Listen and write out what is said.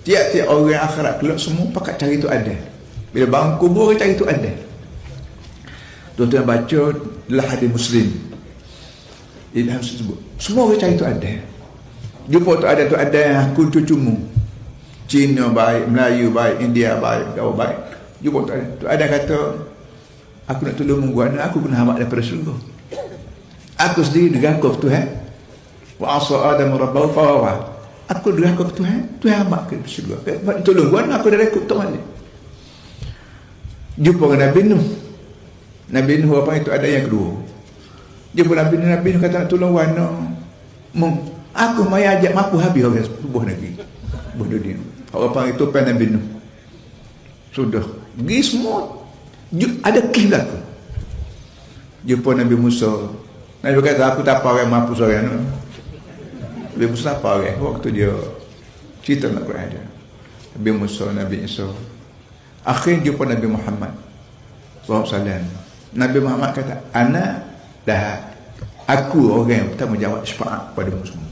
Tiap-tiap orang akhirat kelak semua pakat cari tu ada. Bila bangun kubur cari tu ada. Tuan-tuan baca dalam hadis Muslim. Ilham sebut. Semua orang cari tu ada. Jumpa tu ada yang aku cucumu. Cina baik, Melayu baik, India baik, kau baik. Jumpa tu ada. Tu ada kata, aku nak tolong mengguana, aku kena hamak daripada surga. Aku sendiri deraka ke Tuhan. Wa asa Adam rabbahu fawawa. Aku deraka ke Tuhan, Tuhan hamak ke surga. Tolong guana aku dah rekod tak balik. Jumpa dengan Nabi Nuh. Nabi Nuh apa itu ada yang kedua. Jumpa Nabi Nuh kata nak tolong guana. Aku mai ajak mampu habis orang sebuah negeri. Sebuah dunia. Apa itu pen Nabi Nuh. Sudah. Pergi semua. Ada kisah berlaku. Jumpa Nabi Musa. Nabi kata aku tak apa orang mampu seorang tu. Nabi Musa apa orang. Waktu dia cerita nak Quran dia. Nabi Musa, Nabi Isa. Akhirnya jumpa Nabi Muhammad SAW. Nabi Muhammad kata, ana dah aku orang yang bertanggungjawab syafaat pada semua.